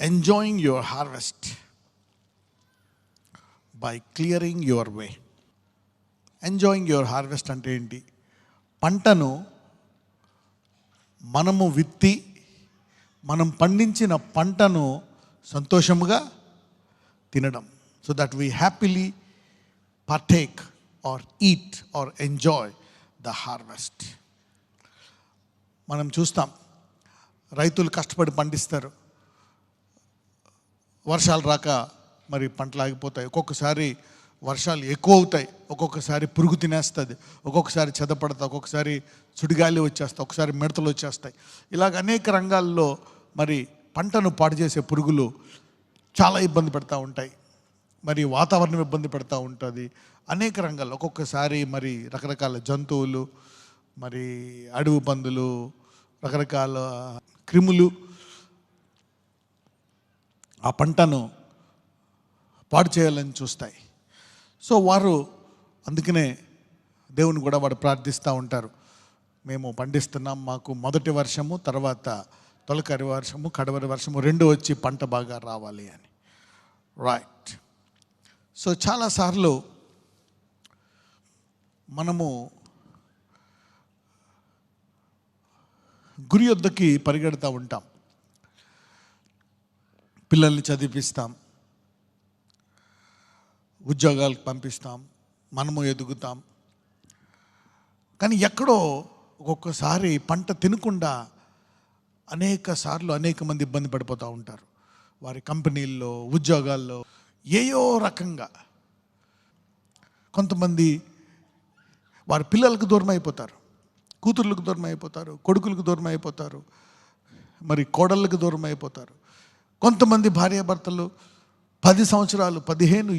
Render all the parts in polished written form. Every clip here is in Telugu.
enjoying your harvest by clearing your way. Enjoying your harvest అంటే ఏంటి? పంటను మనము విత్తి మనం పండించిన పంటను సంతోషముగా తినడం, so that we happily partake or eat or enjoy the harvest. మనం చూస్తాం, రైతులు కష్టపడి పండిస్తారు, వర్షాలు రాక మరి పంటలు ఆగిపోతాయి. ఒక్కొక్కసారి వర్షాలు ఎక్కువ అవుతాయి, ఒక్కొక్కసారి పురుగు తినేస్తుంది, ఒక్కొక్కసారి చెదపడతా, ఒక్కొక్కసారి సుడిగాలి వచ్చేస్తాయి, ఒక్కసారి మిడతలు వచ్చేస్తాయి. ఇలాగ అనేక రంగాల్లో మరి పంటను పాడు చేసే పురుగులు చాలా ఇబ్బంది పెడతా ఉంటాయి. మరి వాతావరణం ఇబ్బంది పెడతా ఉంటుంది అనేక రంగాల్లో. ఒక్కొక్కసారి మరి రకరకాల జంతువులు, మరి అడవి పందులు, రకరకాల క్రిములు ఆ పంటను పాడు చేయాలని చూస్తాయి. సో వారు అందుకనే దేవుని కూడా వాడు ప్రార్థిస్తూ ఉంటారు, మేము పండిస్తున్నాం, మాకు మొదటి వర్షము, తర్వాత తొలకరి వర్షము, కడవరి వర్షము రెండు వచ్చి పంట బాగా రావాలి అని. రైట్. సో చాలాసార్లు మనము గురి యొద్దకి పరిగెడతా ఉంటాం, పిల్లల్ని చదివిస్తాం, ఉద్యోగాలకు పంపిస్తాం, మనము ఎదుగుతాం. కానీ ఎక్కడో ఒక్కొక్కసారి పంట తినకుండా అనేక సార్లు అనేక మంది ఇబ్బంది పడిపోతూ ఉంటారు. వారి కంపెనీల్లో, ఉద్యోగాల్లో ఏయో రకంగా కొంతమంది వారి పిల్లలకు దూరం అయిపోతారు, కూతుర్లకు దూరం అయిపోతారు, కొడుకులకు దూరం అయిపోతారు, మరి కోడళ్ళకు దూరం అయిపోతారు. కొంతమంది భార్యాభర్తలు 10 సంవత్సరాలు, 15,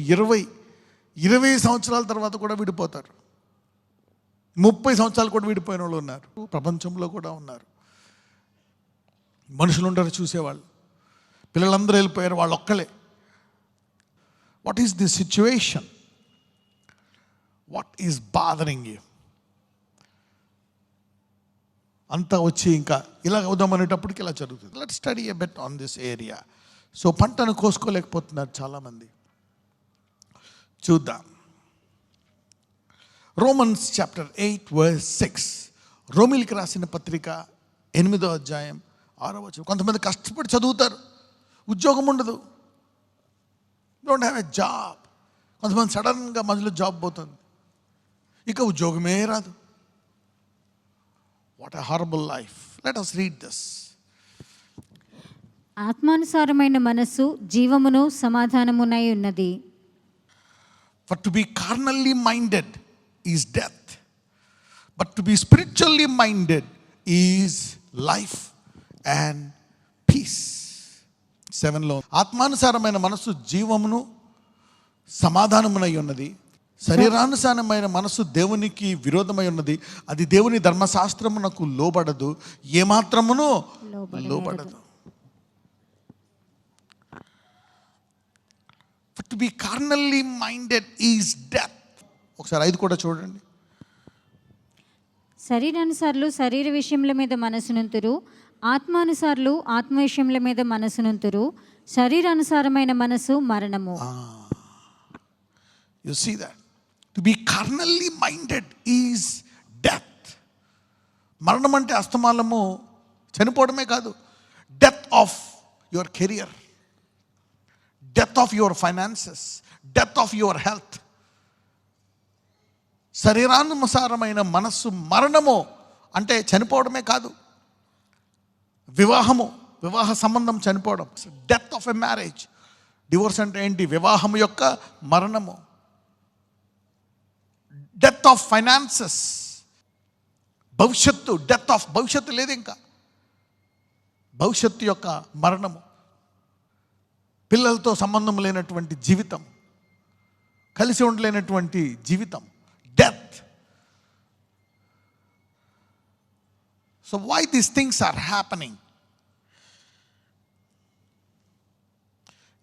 20 సంవత్సరాల తర్వాత కూడా విడిపోతారు. 30 సంవత్సరాలు కూడా విడిపోయిన వాళ్ళు ఉన్నారు, ప్రపంచంలో కూడా ఉన్నారు. మనుషులు ఉండరు చూసేవాళ్ళు, పిల్లలందరూ వెళ్ళిపోయారు, వాళ్ళు ఒక్కలే. What is the situation? What is bothering you? అంతా వచ్చి ఇంకా ఇలా అవుదామనేటప్పటికి ఇలా జరుగుతుంది. Let's study a bit on this area. So పంటను కోసుకోలేకపోతున్నారు చాలామంది. చూద్దాం. Romans chapter 8 verse 6. రోమిలికి రాసిన పత్రిక 8వ అధ్యాయం 6వ వచనం. కొంతమంది కష్టపడి చదువుతారు, ఉద్యోగం ఉండదు, డోంట్ హ్యావ్ ఎ జాబ్. కొంతమంది సడన్గా మధ్యలో జాబ్ పోతుంది, ఇక ఉద్యోగమే రాదు. What a horrible life. Let us read this. ఆత్మానుసారమైన మనస్సు జీవమును సమాధానమునై ఉన్నది. For to be carnally minded is death, but to be spiritually minded is life and peace. 7లో ఆత్మానుసారమైన మనస్సు జీవమును సమాధానమునై ఉన్నది, శరీరానుసారమైన మనస్సు దేవునికి విరోధమై ఉన్నది, అది దేవుని ధర్మశాస్త్రమునకు లోబడదు, ఏమాత్రమును లోబడదు. For to be carnally minded is death. ఒకసారి 5 కూడా చూడండి. శరీరానుసారులు శరీర విషయముల మీద మనసునుంతురు, ఆత్మానుసారులు ఆత్మ విషయముల మీద మనసునుంతురు, శరీరానుసారమైన మనసు మరణము. You see that? To be carnally minded is death. మరణం అంటే అస్తమానము చనిపోవడమే కాదు, death of your career, death of your finances, death of your health. శరీరానుసారమైన మనస్సు మరణము అంటే చనిపోవడమే కాదు, వివాహ సంబంధం చనిపోవడం, death of a marriage. Divorce అంటే ఏంటి? వివాహం యొక్క మరణము. డెత్ ఆఫ్ ఫైనాన్సెస్, భవిష్యత్తు, డెత్ ఆఫ్ భవిష్యత్తు లేదు, ఇంకా భవిష్యత్తు యొక్క మరణము. పిల్లలతో సంబంధం లేనటువంటి జీవితం, కలిసి ఉండలేనటువంటి జీవితం, death. So why these things are happening?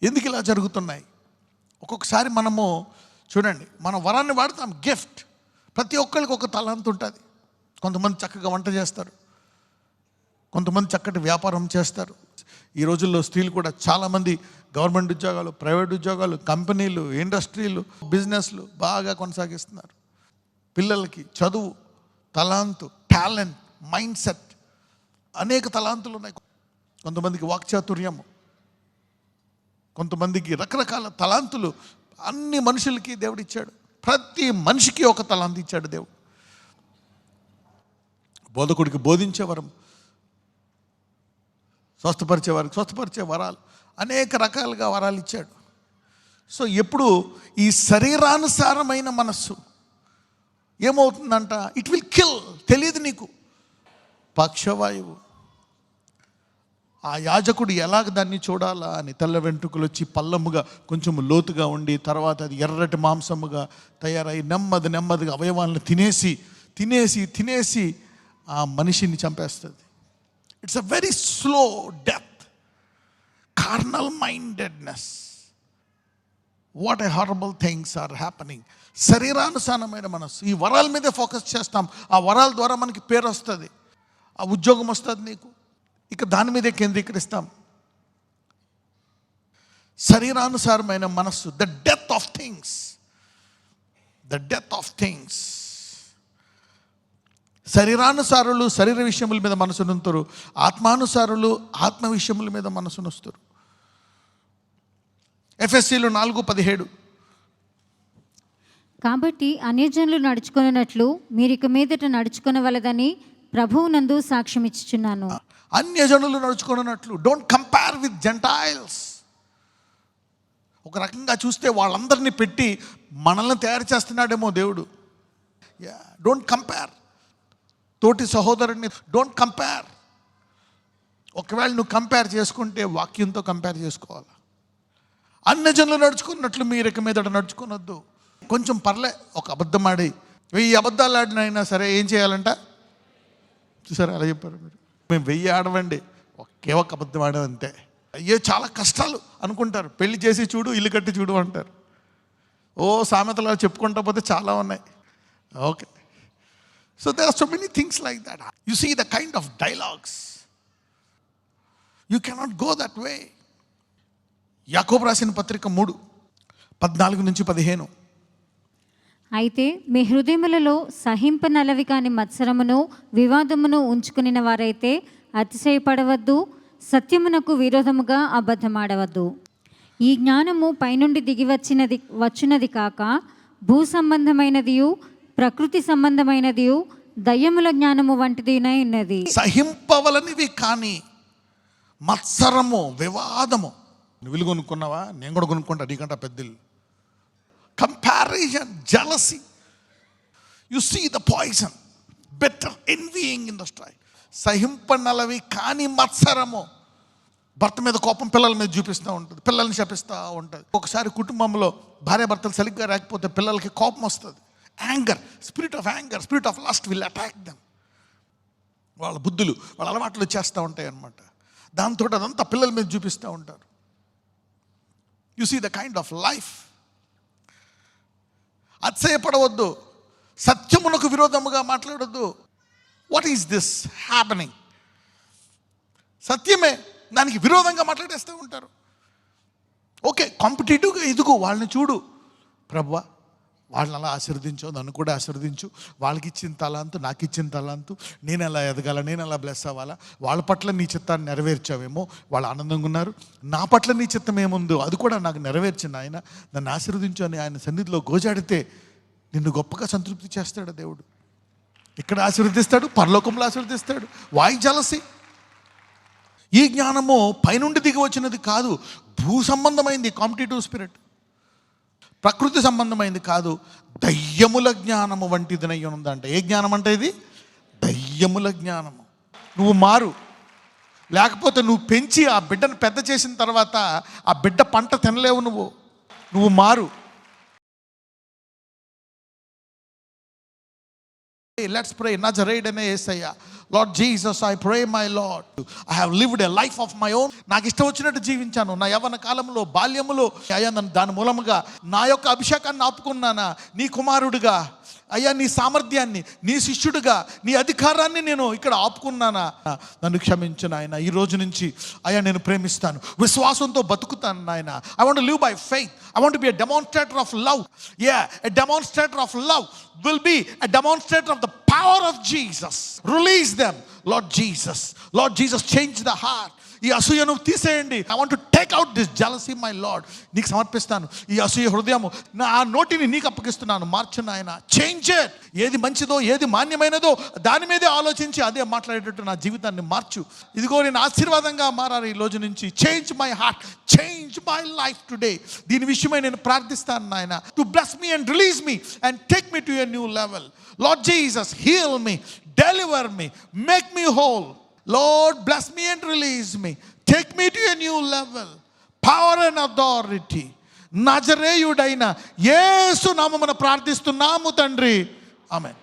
ఎందుకు ఇలా జరుగుతున్నాయి? ఒక్కొక్కసారి మనము చూడండి, మన వరాన్ని వాడతాం, గిఫ్ట్. ప్రతి ఒక్కరికి ఒక తలాంతు ఉంటుంది. కొంతమంది చక్కగా వంట చేస్తారు, కొంతమంది చక్కటి వ్యాపారం చేస్తారు, ఈ రోజుల్లో స్త్రీలు కూడా చాలామంది గవర్నమెంట్ ఉద్యోగాలు, ప్రైవేట్ ఉద్యోగాలు, కంపెనీలు, ఇండస్ట్రీలు, బిజినెస్లు బాగా కొనసాగిస్తున్నారు. పిల్లలకి చదువు, తలాంతు, టాలెంట్, మైండ్ సెట్, అనేక తలాంతులు ఉన్నాయి. కొంతమందికి వాక్చాతుర్యము, కొంతమందికి రకరకాల తలాంతులు. అన్ని మనుషులకి దేవుడు ఇచ్చాడు. ప్రతి మనిషికి ఒక తలాంతు ఇచ్చాడు దేవుడు. బోధకుడికి బోధించే వరం, స్వస్థపరిచే వారికి స్వస్థపరిచే వరాలు, అనేక రకాలుగా వరాలు ఇచ్చాడు. సో ఎప్పుడు ఈ శరీరానుసారమైన మనస్సు ఏమవుతుందంట, ఇట్ విల్ కిల్. తెలియదు నీకు. పక్షవాయువు. ఆ యాజకుడు ఎలాగ దాన్ని చూడాలా అని తెల్ల వెంట్రుకలు వచ్చి పల్లముగా కొంచెం లోతుగా ఉండి తర్వాత అది ఎర్రటి మాంసముగా తయారై నెమ్మదిగా అవయవాలను తినేసి ఆ మనిషిని చంపేస్తుంది. It's a very slow death. Carnal mindedness. What a horrible things are happening. శరీరానుసారమైన మనసు. ఈ వరాల మీదే ఫోకస్ చేస్తాం. ఆ వరాల ద్వారా మనకి పేరు వస్తుంది, ఆ ఉద్యోగం వస్తుంది నీకు, ఇక దాని మీదే కేంద్రీకరిస్తాం. శరీరానుసారమైన మనస్సు, ద డెత్ ఆఫ్ థింగ్స్. శరీరానుసారులు శరీర విషయముల మీద మనసునుంటారు, ఆత్మానుసారులు ఆత్మ విషయముల మీద మనసునొస్తారు. ఎఫెసీలు 4:17. కాబట్టి అన్యజనులు నడుచుకొనున్నట్లు మీరిక మీదట నడుచుకొనవలదని ప్రభువునందు సాక్ష్యం ఇచ్చుచున్నాను. అన్యజనులు నడుచుకున్నట్లు. Don't compare with gentiles. ఒక రకంగా చూస్తే వాళ్ళందరినీ పెట్టి మనల్ని తయారు చేస్తున్నాడేమో దేవుడు. Don't compare. తోటి సహోదరుడిని డోంట్ కంపేర్. ఒకవేళ నువ్వు కంపేర్ చేసుకుంటే వాక్యంతో కంపేర్ చేసుకోవాలి. అన్యజనులు నడుచుకున్నట్లు మీరు ఇక మీదట నడుచుకునొద్దు. కొంచెం పర్లే, ఒక అబద్ధం ఆడి 1000 అబద్ధాలు ఆడినైనా సరే ఏం చేయాలంట? చూసారా అలా చెప్పారు మీరు? మేము 1000 ఆడవండి, ఒకే ఒక అబద్ధం ఆడాం అంతే. అయ్యో చాలా కష్టాలు అనుకుంటారు. పెళ్లి చేసి చూడు, ఇల్లు కట్టి చూడు అంటారు. సామెతలు చెప్పుకుంటా పోతే చాలా ఉన్నాయి. Okay. So there are so many things like that. You see the kind of dialogues. You cannot go that way. యాకోబు రాసిన పత్రిక 3:14-15. అయితే మీ హృదయములలో సహింపనలవి కాని మత్సరమును వివాదమును ఉంచుకునిన వారైతే అతిశయపడవద్దు, సత్యమునకు విరోధముగా అబద్ధమాడవద్దు. ఈ జ్ఞానము పైనుండి వచ్చినది కాక భూ సంబంధమైనదియు ప్రకృతి సంబంధమైనదియు దయ్యముల జ్ఞానము వంటిదినై ఉన్నది. సహింపవలనివి కానీ మత్సరము, వివాదము. నువ్వు కొనుక్కున్నావా? నేను కూడా కొనుక్కుంటా నీకంటా పెద్దలు. Comparison, jealousy. You see the poison, bitter envying in the strife. సహింపనలవి కానీ మత్సరము. భర్త మీద కోపం పిల్లల మీద చూపిస్తూ ఉంటుంది, పిల్లల్ని శపిస్తూ ఉంటుంది. ఒకసారి కుటుంబంలో భార్యాభర్తలు సరిగ్గా రాకపోతే పిల్లలకి కోపం వస్తుంది. Anger, spirit of lust will attack them. వాళ్ళ బుద్ధులు, వాళ్ళ అలవాట్లు చేస్తూ ఉంటాయి అన్నమాట. దాంతో అదంతా పిల్లల మీద చూపిస్తూ ఉంటారు. You see the kind of life. అతిశయపడవద్దు, సత్యమునకు విరోధముగా మాట్లాడొద్దు. What is this happening? సత్యమే, దానికి విరోధంగా మాట్లాడేస్తూ ఉంటారు. ఓకే, కాంపిటేటివ్గా ఎదుగు, వాళ్ళని చూడు. ప్రభువా, వాళ్ళని అలా ఆశీర్వదించు, నన్ను కూడా ఆశీర్వదించు. వాళ్ళకి ఇచ్చిన తలాంతు, నాకు ఇచ్చిన తలాంతు, నేను ఎలా ఎదగాల, నేను ఎలా బ్లెస్ అవ్వాలా. వాళ్ళ పట్ల నీ చిత్తాన్ని నెరవేర్చావేమో, వాళ్ళు ఆనందంగా ఉన్నారు. నా పట్ల నీ చిత్తం ఏముందో అది కూడా నాకు నెరవేర్చిన ఆయన, నన్ను ఆశీర్వదించు అని ఆయన సన్నిధిలో గోజాడితే నిన్ను గొప్పగా సంతృప్తి చేస్తాడు దేవుడు. ఇక్కడ ఆశీర్వదిస్తాడు, పరలోకంలో ఆశీర్వదిస్తాడు. Why jealousy? ఈ జ్ఞానము పైనుండి దిగి వచ్చినది కాదు, భూ సంబంధమైంది. కాంపిటేటివ్ స్పిరిట్, ప్రకృతి సంబంధమైంది కాదు, దయ్యముల జ్ఞానము వంటిదినై ఉందంట. ఏ జ్ఞానం అంటే ఇది? దయ్యముల జ్ఞానము. నువ్వు మారు, లేకపోతే నువ్వు పెంచి ఆ బిడ్డను పెద్ద చేసిన తర్వాత ఆ బిడ్డ పంట తినలేవు. నువ్వు మారు. Let's pray. నజరేయుడైన Yesayya, Lord Jesus, I pray my Lord, I have lived a life of my own. నాకు ఇష్టం వచ్చినట్టు జీవించాను నా యవ్వన కాలంలో, బాల్యములో. అయ్యా నన్ను దాని మూలముగా నా యొక్క అభిషేకాన్ని ఆపుకున్నానా, నీ కుమారుడిగా అయ్యా, నీ సామర్థ్యాన్ని, నీ శిష్యుడిగా, నీ అధికారాన్ని నేను ఇక్కడ ఆపుకున్నానా, నన్ను క్షమించు నాయన. ఈ రోజు నుంచి అయ్యా నేను ప్రేమిస్తాను, విశ్వాసంతో బతుకుతాను నాయన. I want to live by faith. I want to be a demonstrator of love. Yeah, a demonstrator of love will be a demonstrator of the power of Jesus. Release them, Lord Jesus. Lord Jesus, change the heart. ఈ అసూయను తీసేయండి. I want to take out this jealousy my lord. నీకు సమర్పిస్తాను ఈ అసూయ హృదయము, నా నోటిని నీకు అప్పగిస్తున్నాను. మార్చు నాయన, చేంజ్ ఇట్. ఏది మంచిదో, ఏది మాన్యమైనదో దాని మీదే ఆలోచించి అదే మాట్లాడేటట్టు నా జీవితాన్ని మార్చు. ఇదిగో నేను ఆశీర్వాదంగా మారాలి ఈ రోజు నుంచి. Change my heart, change my life today. దీని విషయమై నేను ప్రార్థిస్తాను నాయన. To bless me and release me and take me to a new level. Lord Jesus, heal me, deliver me, make me whole. Lord, bless me and release me. Take me to a new level. Power and authority. నజరేయుడైన యేసు నామమున ప్రార్థిస్తున్నాము తండ్రి. ఆమేన్.